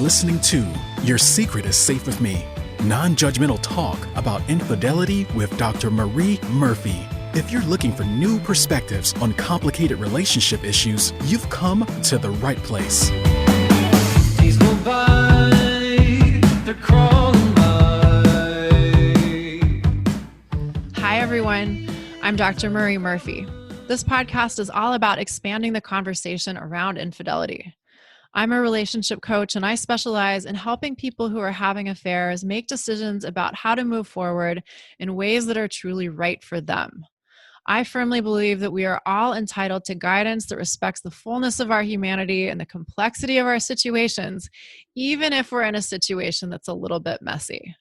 listening to Your Secret is Safe with Me, non-judgmental talk about infidelity with Dr. Marie Murphy. If you're looking for new perspectives on complicated relationship issues, you've come to the right place. Days go by, they're crawling by. Hi, everyone. I'm Dr. Marie Murphy. This podcast is all about expanding the conversation around infidelity. I'm a relationship coach, and I specialize in helping people who are having affairs make decisions about how to move forward in ways that are truly right for them. I firmly believe that we are all entitled to guidance that respects the fullness of our humanity and the complexity of our situations, even if we're in a situation that's a little bit messy.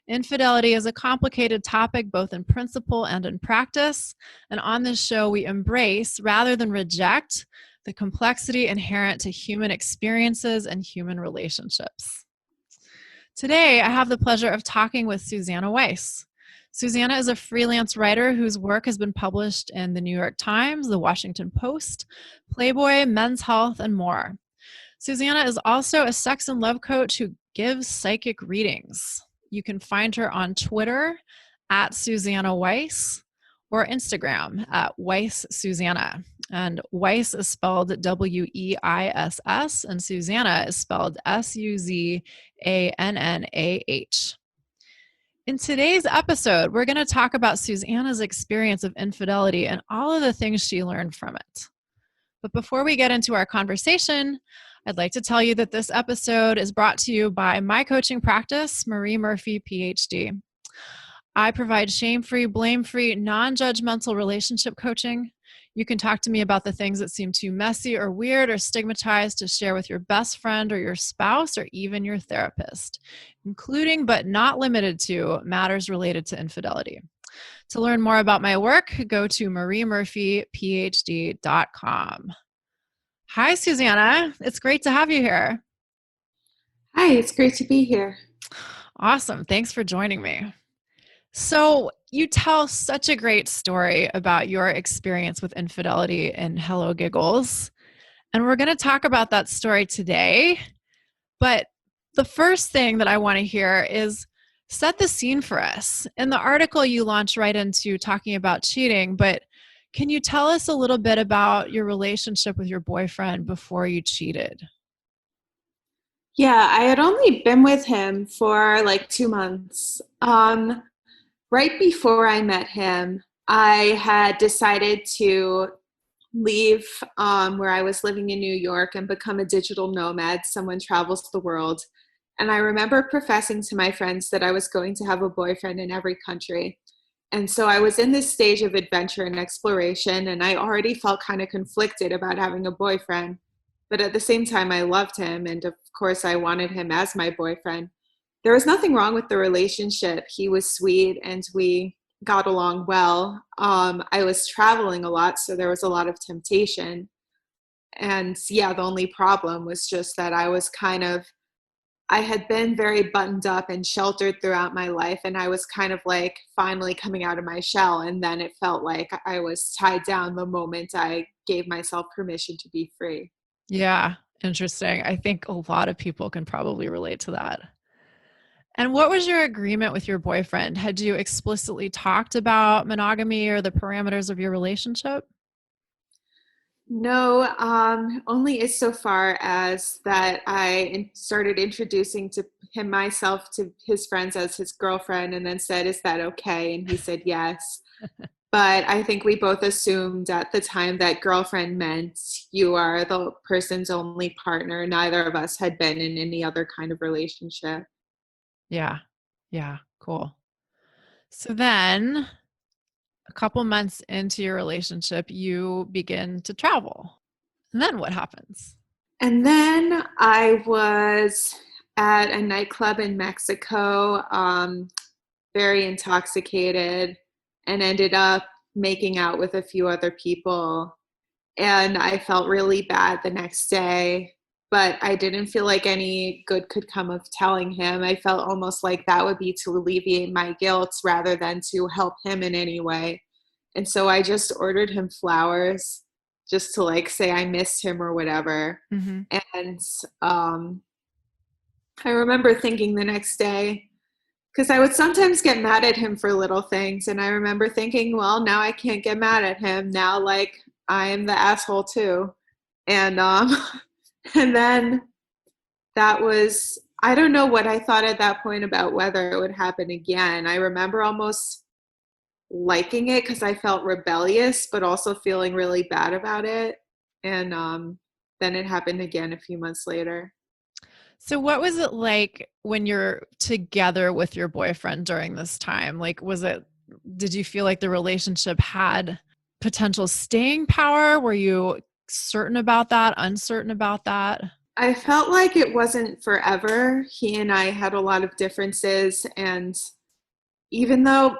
Infidelity is a complicated topic both in principle and in practice, and on this show we embrace, rather than reject, the complexity inherent to human experiences and human relationships. Today, I have the pleasure of talking with Suzannah Weiss. Suzannah is a freelance writer whose work has been published in the New York Times, the Washington Post, Playboy, Men's Health, and more. Suzannah is also a sex and love coach who gives psychic readings. You can find her on Twitter at Suzannah Weiss or Instagram at Weiss Suzannah. And Weiss is spelled W-E-I-S-S, and Suzannah is spelled S-U-Z-A-N-N-A-H. In today's episode, we're going to talk about Suzannah's experience of infidelity and all of the things she learned from it. But before we get into our conversation, I'd like to tell you that this episode is brought to you by my coaching practice, Marie Murphy, PhD. I provide shame-free, blame-free, non-judgmental relationship coaching. You can talk to me about the things that seem too messy or weird or stigmatized to share with your best friend or your spouse or even your therapist, including but not limited to matters related to infidelity. To learn more about my work, go to mariemurphyphd.com. Hi, Suzannah. It's great to have you here. Hi, it's great to be here. Awesome. Thanks for joining me. So you tell such a great story about your experience with infidelity in Hello Giggles. And we're going to talk about that story today. But the first thing that I want to hear is set the scene for us. In the article, you launch right into talking about cheating, but can you tell us a little bit about your relationship with your boyfriend before you cheated? Yeah, I had only been with him for like 2 months. Right before I met him, I had decided to leave where I was living in New York and become a digital nomad. Someone travels the world. And I remember professing to my friends that I was going to have a boyfriend in every country. And so I was in this stage of adventure and exploration, and I already felt kind of conflicted about having a boyfriend. But at the same time, I loved him. And of course, I wanted him as my boyfriend. There was nothing wrong with the relationship. He was sweet and we got along well. I was traveling a lot, so there was a lot of temptation. And yeah, the only problem was just that I had been very buttoned up and sheltered throughout my life, and I was kind of like finally coming out of my shell. And then it felt like I was tied down the moment I gave myself permission to be free. Yeah, interesting. I think a lot of people can probably relate to that. And what was your agreement with your boyfriend? Had you explicitly talked about monogamy or the parameters of your relationship? No, only insofar as that I started introducing to him myself to his friends as his girlfriend, and then said, "Is that okay?" And he said yes. But I think we both assumed at the time that girlfriend meant you are the person's only partner. Neither of us had been in any other kind of relationship. Yeah. Yeah. Cool. So then a couple months into your relationship, you begin to travel. And then what happens? And then I was at a nightclub in Mexico, very intoxicated, and ended up making out with a few other people. And I felt really bad the next day, but I didn't feel like any good could come of telling him. I felt almost like that would be to alleviate my guilt rather than to help him in any way. And so I just ordered him flowers just to like say I missed him or whatever. Mm-hmm. And I remember thinking the next day, because I would sometimes get mad at him for little things. And I remember thinking, well, now I can't get mad at him. Now, like, I am the asshole too. And, and then that was, I don't know what I thought at that point about whether it would happen again. I remember almost liking it because I felt rebellious, but also feeling really bad about it. And then it happened again a few months later. So what was it like when you're together with your boyfriend during this time? Like, did you feel like the relationship had potential staying power? Were you certain about that, uncertain about that? I felt like it wasn't forever. He and I had a lot of differences. And even though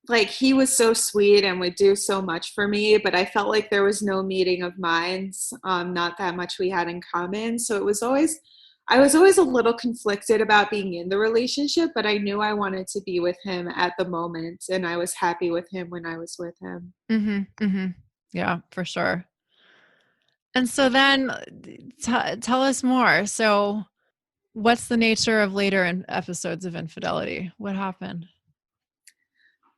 like he was so sweet and would do so much for me, but I felt like there was no meeting of minds, not that much we had in common. So I was always a little conflicted about being in the relationship, but I knew I wanted to be with him at the moment. And I was happy with him when I was with him. Mm-hmm, mm-hmm. Yeah, for sure. And so then tell us more. So what's the nature of later episodes of infidelity? What happened?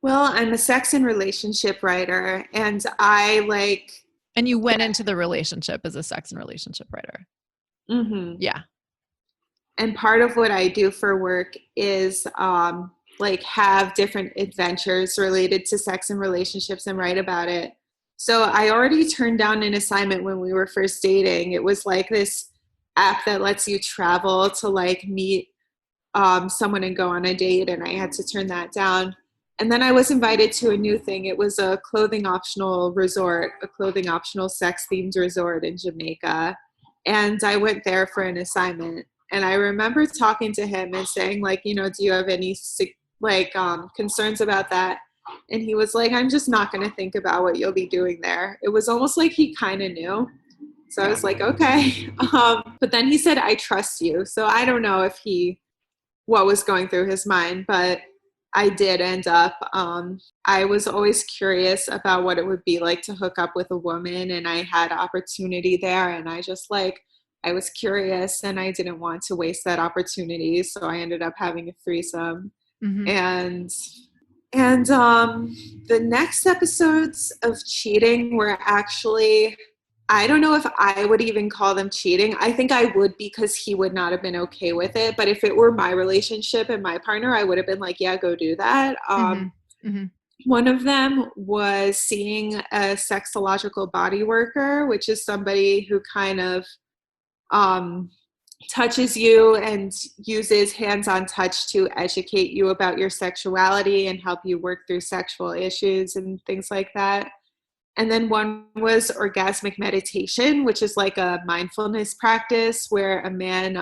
Well, I'm a sex and relationship writer, and And you went into the relationship as a sex and relationship writer. mm-hmm. Yeah. And part of what I do for work is like have different adventures related to sex and relationships and write about it. So I already turned down an assignment when we were first dating. It was like this app that lets you travel to like meet someone and go on a date, and I had to turn that down. And then I was invited to a new thing. It was a clothing optional resort, a clothing optional sex themed resort in Jamaica. And I went there for an assignment. And I remember talking to him and saying, like, you know, do you have any concerns about that? And he was like, I'm just not going to think about what you'll be doing there. It was almost like he kind of knew. So I was like, okay. But then he said, I trust you. So I don't know what was going through his mind, but I did end up, I was always curious about what it would be like to hook up with a woman, and I had opportunity there, and I was curious and I didn't want to waste that opportunity. So I ended up having a threesome. Mm-hmm. And the next episodes of cheating were actually, I don't know if I would even call them cheating. I think I would, because he would not have been okay with it. But if it were my relationship and my partner, I would have been like, yeah, go do that. Mm-hmm. Mm-hmm. One of them was seeing a sexological body worker, which is somebody who kind of touches you and uses hands-on touch to educate you about your sexuality and help you work through sexual issues and things like that. And then one was orgasmic meditation, which is like a mindfulness practice where a man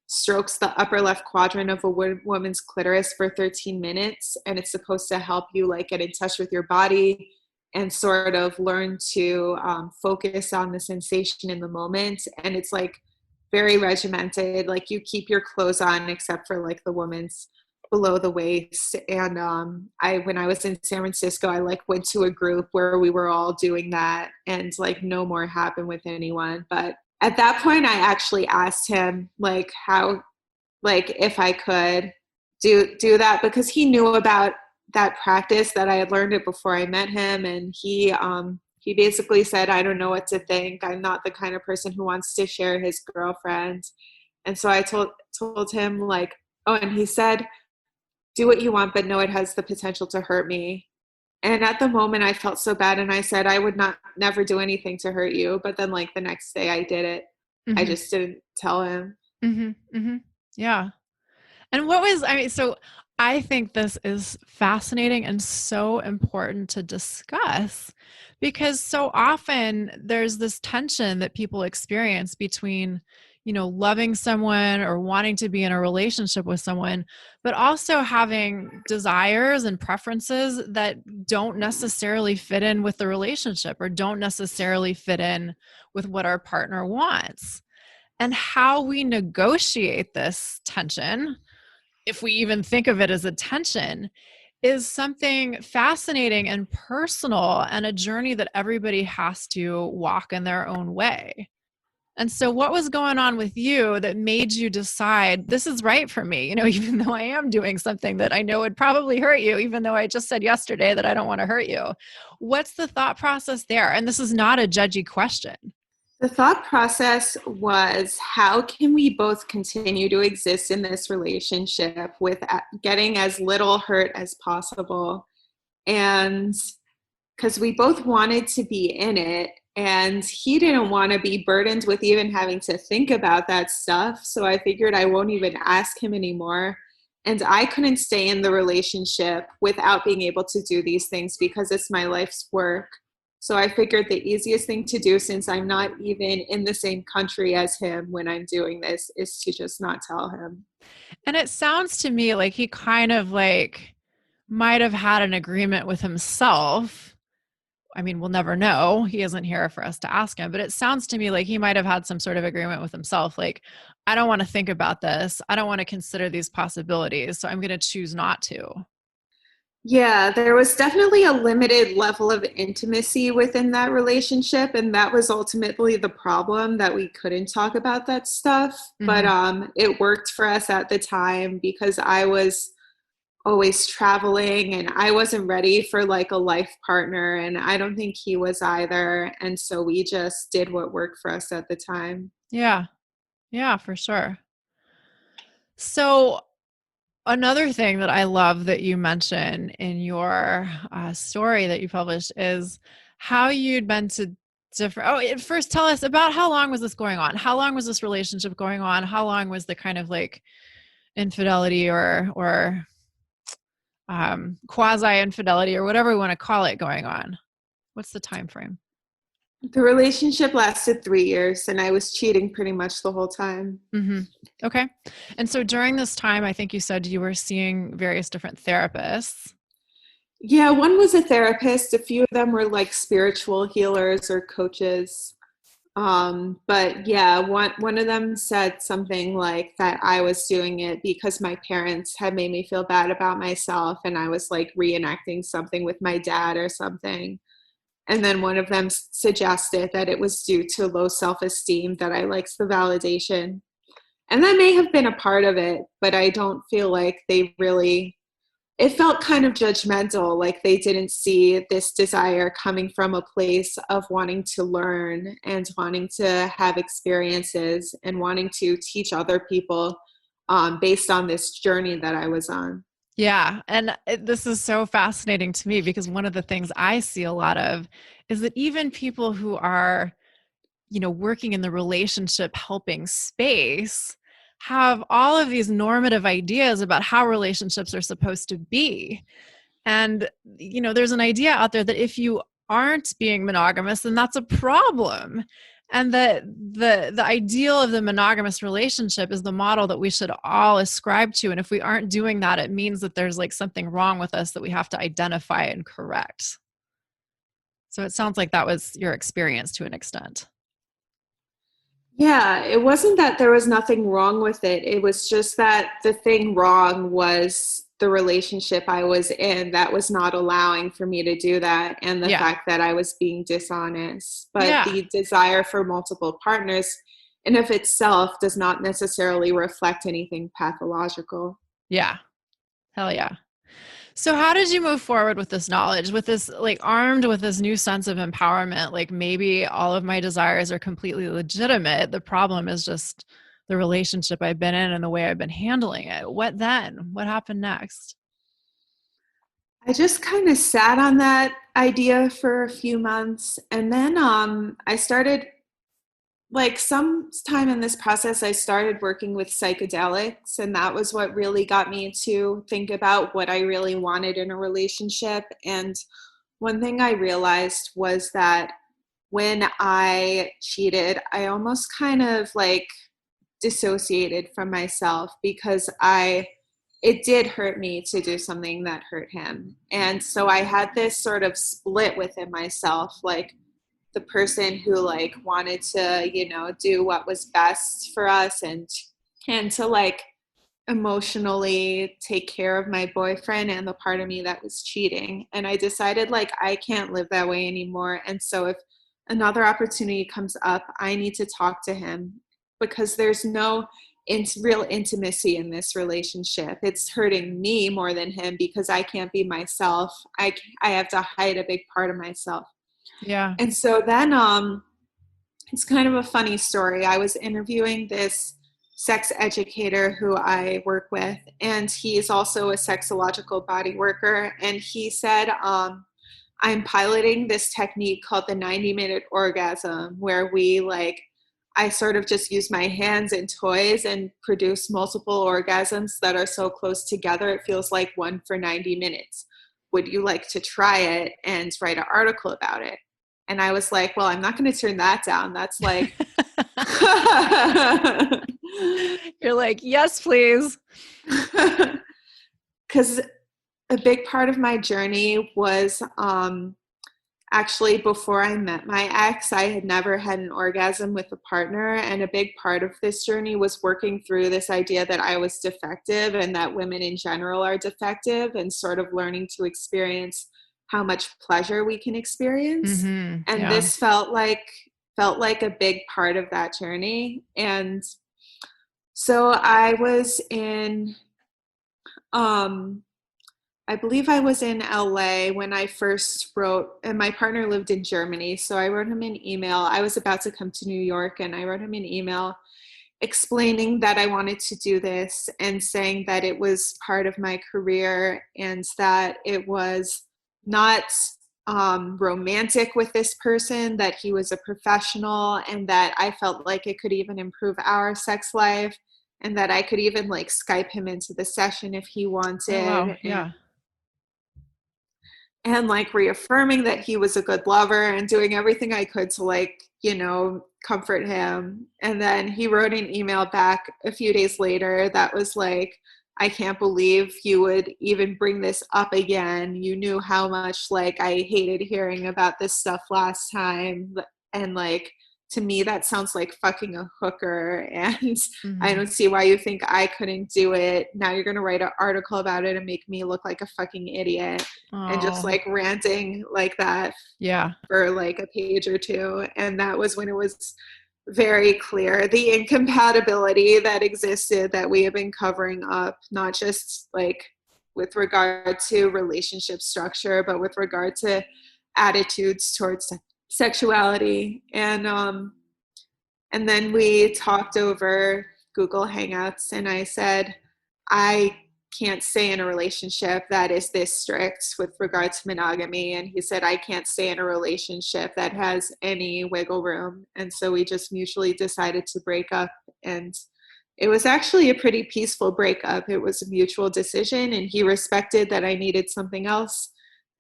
strokes the upper left quadrant of a woman's clitoris for 13 minutes. And it's supposed to help you like get in touch with your body and sort of learn to focus on the sensation in the moment. And it's like very regimented. Like you keep your clothes on except for like the woman's below the waist. And when I was in San Francisco, I like went to a group where we were all doing that, and like no more happened with anyone. But at that point, I actually asked him like if I could do that, because he knew about that practice, that I had learned it before I met him. And he basically said, I don't know what to think. I'm not the kind of person who wants to share his girlfriend. And so I told him like, oh, and he said, do what you want, but know it has the potential to hurt me. And at the moment I felt so bad, and I said, I would never do anything to hurt you. But then like the next day I did it. Mm-hmm. I just didn't tell him. Mm-hmm. Mm-hmm. Yeah. And so I think this is fascinating and so important to discuss, because so often there's this tension that people experience between, you know, loving someone or wanting to be in a relationship with someone, but also having desires and preferences that don't necessarily fit in with the relationship or don't necessarily fit in with what our partner wants. And how we negotiate this tension, if we even think of it as a tension, is something fascinating and personal, and a journey that everybody has to walk in their own way. And so what was going on with you that made you decide this is right for me, even though I am doing something that I know would probably hurt you, even though I just said yesterday that I don't want to hurt you? What's the thought process there? And this is not a judgy question. The thought process was, how can we both continue to exist in this relationship with getting as little hurt as possible? And because we both wanted to be in it, and he didn't want to be burdened with even having to think about that stuff. So I figured I won't even ask him anymore. And I couldn't stay in the relationship without being able to do these things because it's my life's work. So I figured the easiest thing to do, since I'm not even in the same country as him when I'm doing this, is to just not tell him. And it sounds to me like he kind of might have had an agreement with himself. I mean, we'll never know. He isn't here for us to ask him, but it sounds to me like he might have had some sort of agreement with himself. Like, I don't want to think about this. I don't want to consider these possibilities. So I'm going to choose not to. Yeah, there was definitely a limited level of intimacy within that relationship. And that was ultimately the problem, that we couldn't talk about that stuff. But it worked for us at the time because I was always traveling and I wasn't ready for like a life partner, and I don't think he was either. And so we just did what worked for us at the time. Yeah. Yeah, for sure. So another thing that I love that you mention in your story that you published is how you'd been to different. Oh, first tell us about how long was this going on? How long was this relationship going on? How long was the kind of infidelity or quasi infidelity or whatever we want to call it going on? What's the time frame? The relationship lasted 3 years and I was cheating pretty much the whole time. Mm-hmm. Okay. And so during this time, I think you said you were seeing various different therapists. Yeah, one was a therapist. A few of them were like spiritual healers or coaches. But yeah, one of them said something like that I was doing it because my parents had made me feel bad about myself and I was like reenacting something with my dad or something. And then one of them suggested that it was due to low self-esteem, that I liked the validation. And that may have been a part of it, but I don't feel like they really, it felt kind of judgmental, like they didn't see this desire coming from a place of wanting to learn and wanting to have experiences and wanting to teach other people based on this journey that I was on. Yeah. And this is so fascinating to me because one of the things I see a lot of is that even people who are, working in the relationship helping space have all of these normative ideas about how relationships are supposed to be. And, there's an idea out there that if you aren't being monogamous, then that's a problem. And that the ideal of the monogamous relationship is the model that we should all ascribe to. And if we aren't doing that, it means that there's something wrong with us that we have to identify and correct. So it sounds like that was your experience to an extent. Yeah, it wasn't that there was nothing wrong with it. It was just that the thing wrong was the relationship I was in that was not allowing for me to do that, and the fact that I was being dishonest. But the desire for multiple partners in of itself does not necessarily reflect anything pathological. Yeah. Hell yeah. So how did you move forward with this knowledge, with this, armed with this new sense of empowerment? Maybe all of my desires are completely legitimate. The problem is just the relationship I've been in and the way I've been handling it. What then? What happened next? I just kind of sat on that idea for a few months. And then I started, sometime in this process, I started working with psychedelics. And that was what really got me to think about what I really wanted in a relationship. And one thing I realized was that when I cheated, I almost kind of dissociated from myself because it did hurt me to do something that hurt him. And so I had this sort of split within myself, the person who wanted to, do what was best for us and to emotionally take care of my boyfriend, and the part of me that was cheating. And I decided I can't live that way anymore. And so if another opportunity comes up, I need to talk to him because there's no real intimacy in this relationship. It's hurting me more than him because I can't be myself. I have to hide a big part of myself. Yeah. And so then it's kind of a funny story. I was interviewing this sex educator who I work with, and he's also a sexological body worker. And he said, I'm piloting this technique called the 90-minute orgasm, where I sort of just use my hands and toys and produce multiple orgasms that are so close together, it feels like one for 90 minutes. Would you like to try it and write an article about it? And I was like, well, I'm not going to turn that down. That's like, You're like, yes, please. because a big part of my journey was actually before I met my ex, I had never had an orgasm with a partner. And a big part of this journey was working through this idea that I was defective and that women in general are defective, and sort of learning to experience how much pleasure we can experience. And this felt like a big part of that journey. And so I was in, I believe I was in LA when I first wrote, and my partner lived in Germany. So I wrote him an email. I was about to come to New York, and I wrote him an email explaining that I wanted to do this and saying that it was part of my career and that it was not romantic with this person, that he was a professional, and that I felt like it could even improve our sex life, and that I could even like Skype him into the session if he wanted. Oh, wow. Yeah. And like reaffirming that he was a good lover and doing everything I could to like, you know, comfort him. And then he wrote an email back a few days later that was like, I can't believe you would even bring this up again. You knew how much like I hated hearing about this stuff last time. And like, to me, that sounds like fucking a hooker. And I don't see why you think I couldn't do it. Now you're going to write an article about it and make me look like a fucking idiot. And just like ranting like that for like a page or two. And that was when it was very clear the incompatibility that existed that we have been covering up, not just like with regard to relationship structure, but with regard to attitudes towards sexuality. And then we talked over Google Hangouts, and I said, I can't stay in a relationship that is this strict with regard to monogamy. And he said, I can't stay in a relationship that has any wiggle room. And so we just mutually decided to break up. And it was actually a pretty peaceful breakup. It was a mutual decision, and he respected that I needed something else,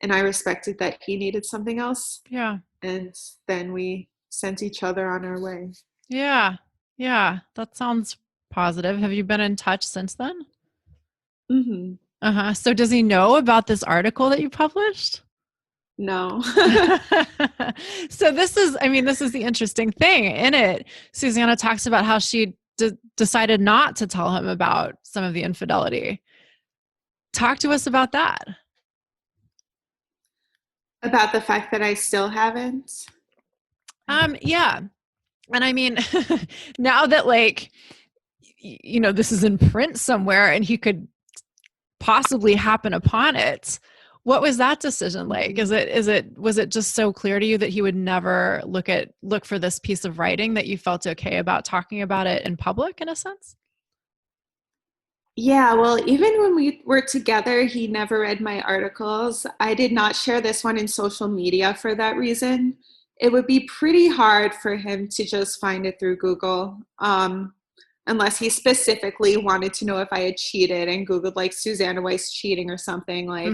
and I respected that he needed something else. Yeah. And then we sent each other on our way. Yeah. Yeah. That sounds positive. Have you been in touch since then? So does he know about this article that you published? No. So this is the interesting thing in it. Suzannah talks about how she decided not to tell him about some of the infidelity. Talk to us about that. About the fact that I still haven't? Yeah. And I mean, now that like, you know, this is in print somewhere and he could possibly happen upon it, what was that decision like? Was it just so clear to you that he would never look for this piece of writing that you felt okay about talking about it in public in a sense? Yeah, well, even when we were together, he never read my articles. I did not share this one in social media for that reason. It would be pretty hard for him to just find it through Google, unless he specifically wanted to know if I had cheated and Googled like Suzannah Weiss cheating or something. Like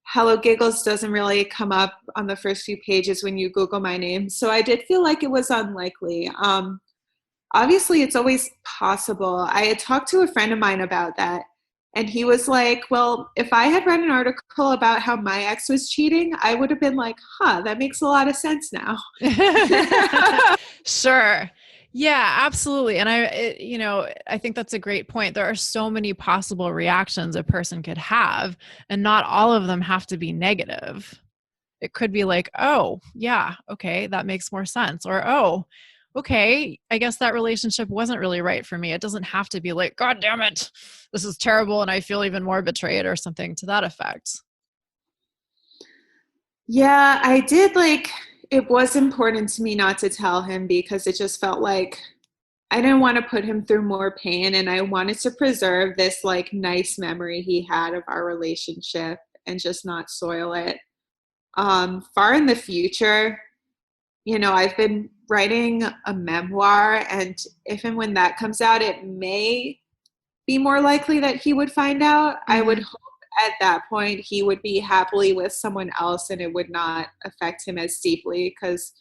Hello Giggles doesn't really come up on the first few pages when you Google my name. So I did feel like it was unlikely. Obviously, it's always possible. I had talked to a friend of mine about that, and he was like, well, if I had read an article about how my ex was cheating, I would have been like, that makes a lot of sense now. Sure. Yeah, absolutely. And I think that's a great point. There are so many possible reactions a person could have, and not all of them have to be negative. It could be like, oh, yeah, okay, that makes more sense. Or, oh, okay, I guess that relationship wasn't really right for me. It doesn't have to be like, God damn it, this is terrible and I feel even more betrayed or something to that effect. Yeah, I did it was important to me not to tell him because it just felt like I didn't want to put him through more pain, and I wanted to preserve this nice memory he had of our relationship and just not soil it. Far in the future, I've been writing a memoir, and if and when that comes out, it may be more likely that he would find out. I would Mhm. hope at that point he would be happily with someone else and it would not affect him as deeply, because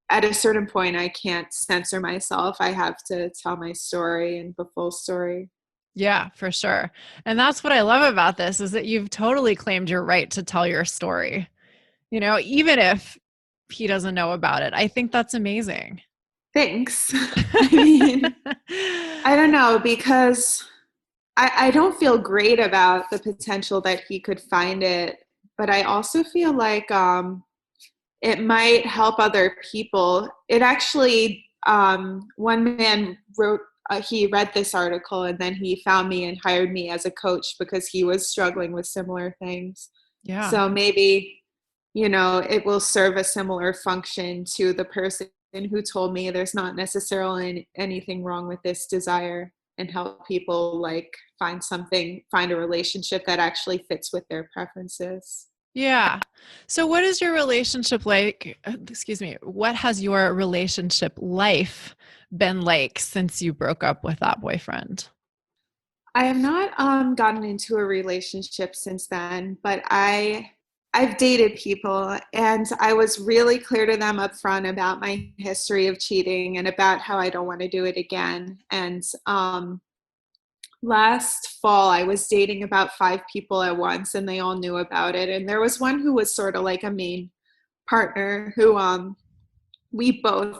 at a certain point I can't censor myself. I have to tell my story and the full story. Yeah, for sure. And that's what I love about this is that you've totally claimed your right to tell your story, even if he doesn't know about it. I think that's amazing. Thanks. I mean, I don't know, because I don't feel great about the potential that he could find it, but I also feel like it might help other people. It actually, one man wrote, he read this article and then he found me and hired me as a coach because he was struggling with similar things. Yeah. So maybe, it will serve a similar function to the person who told me there's not necessarily anything wrong with this desire, and help people find a relationship that actually fits with their preferences. Yeah. So what is your relationship like? Excuse me. What has your relationship life been like since you broke up with that boyfriend? I have not gotten into a relationship since then, but I've dated people, and I was really clear to them up front about my history of cheating and about how I don't want to do it again. And last fall, I was dating about 5 people at once, and they all knew about it. And there was one who was sort of like a main partner who we both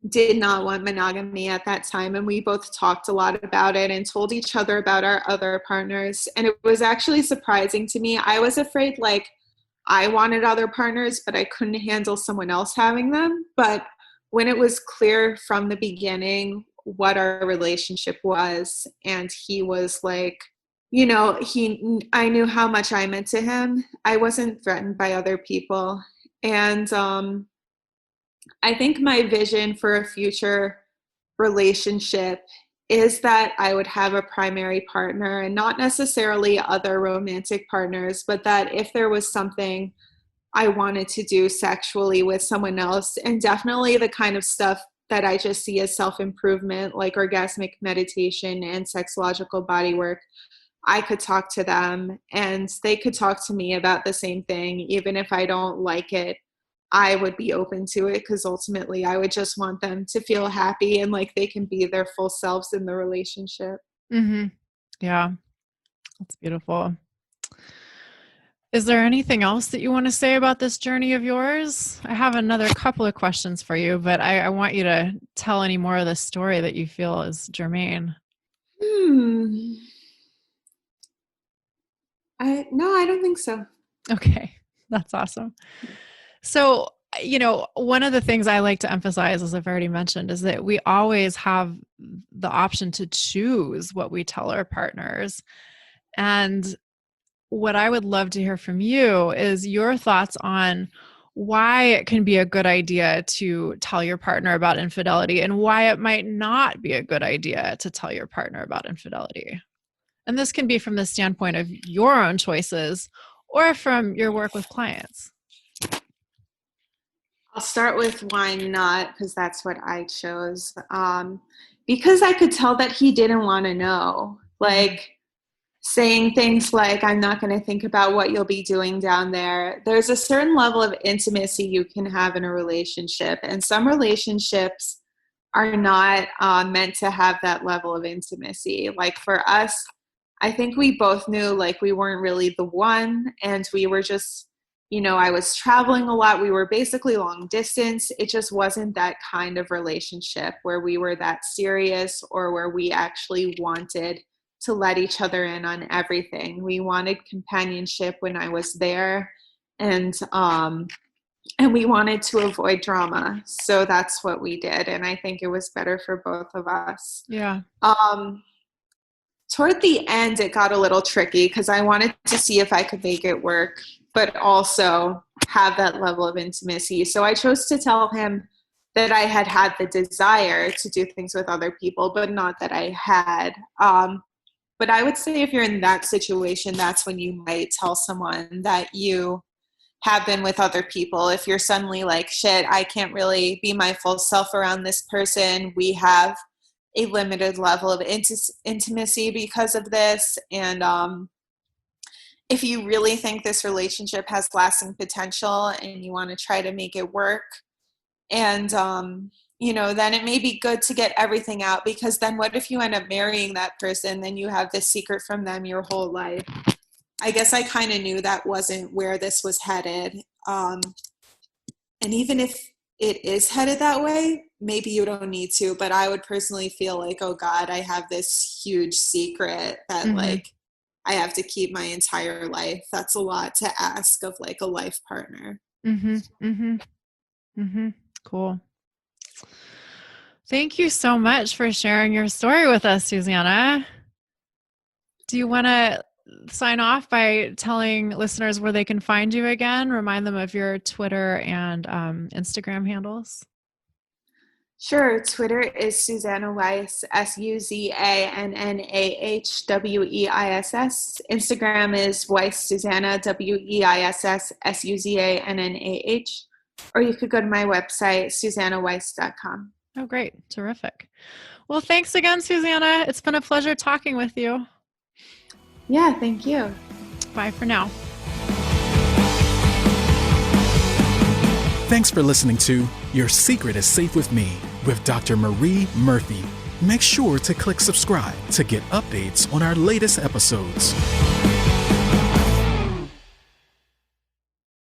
did not want monogamy at that time, and we both talked a lot about it and told each other about our other partners. And it was actually surprising to me. I was afraid I wanted other partners, but I couldn't handle someone else having them. But when it was clear from the beginning what our relationship was, and he was I knew how much I meant to him, I wasn't threatened by other people. And I think my vision for a future relationship is that I would have a primary partner, and not necessarily other romantic partners, but that if there was something I wanted to do sexually with someone else, and definitely the kind of stuff that I just see as self-improvement, like orgasmic meditation and sexological body work, I could talk to them and they could talk to me about the same thing. Even if I don't like it, I would be open to it, because ultimately I would just want them to feel happy and like they can be their full selves in the relationship. Mm-hmm. Yeah, that's beautiful. Is there anything else that you want to say about this journey of yours? I have another couple of questions for you, but I want you to tell any more of the story that you feel is germane. Hmm. No, I don't think so. Okay, that's awesome. So, one of the things I like to emphasize, as I've already mentioned, is that we always have the option to choose what we tell our partners. And what I would love to hear from you is your thoughts on why it can be a good idea to tell your partner about infidelity and why it might not be a good idea to tell your partner about infidelity. And this can be from the standpoint of your own choices or from your work with clients. I'll start with why not, because that's what I chose. Because I could tell that he didn't want to know. Saying things like, I'm not going to think about what you'll be doing down there. There's a certain level of intimacy you can have in a relationship, and some relationships are not meant to have that level of intimacy. Like for us, I think we both knew we weren't really the one, and we were just, I was traveling a lot. We were basically long distance. It just wasn't that kind of relationship where we were that serious or where we actually wanted to let each other in on everything. We wanted companionship when I was there, and we wanted to avoid drama. So that's what we did. And I think it was better for both of us. Yeah. Toward the end, it got a little tricky because I wanted to see if I could make it work, but also have that level of intimacy. So I chose to tell him that I had had the desire to do things with other people, but not that I had. But I would say if you're in that situation, that's when you might tell someone that you have been with other people. If you're suddenly like, shit, I can't really be my full self around this person. We have a limited level of intimacy because of this. And if you really think this relationship has lasting potential and you want to try to make it work, and then it may be good to get everything out, because then what if you end up marrying that person, then you have this secret from them your whole life. I guess I kind of knew that wasn't where this was headed. And even if it is headed that way, maybe you don't need to, but I would personally feel like, oh God, I have this huge secret that like I have to keep my entire life. That's a lot to ask of like a life partner. Cool. Thank you so much for sharing your story with us, Suzannah. Do you want to sign off by telling listeners where they can find you again? Remind them of your Twitter and Instagram handles. Sure. Twitter is Suzannah Weiss, SUZANNAHWEISS. Instagram is Weiss Suzannah, WEISS SUZANNAH. Or you could go to my website, SuzannahWeiss.com. Oh, great. Terrific. Well, thanks again, Suzannah. It's been a pleasure talking with you. Yeah, thank you. Bye for now. Thanks for listening to Your Secret is Safe with Me with Dr. Marie Murphy. Make sure to click subscribe to get updates on our latest episodes.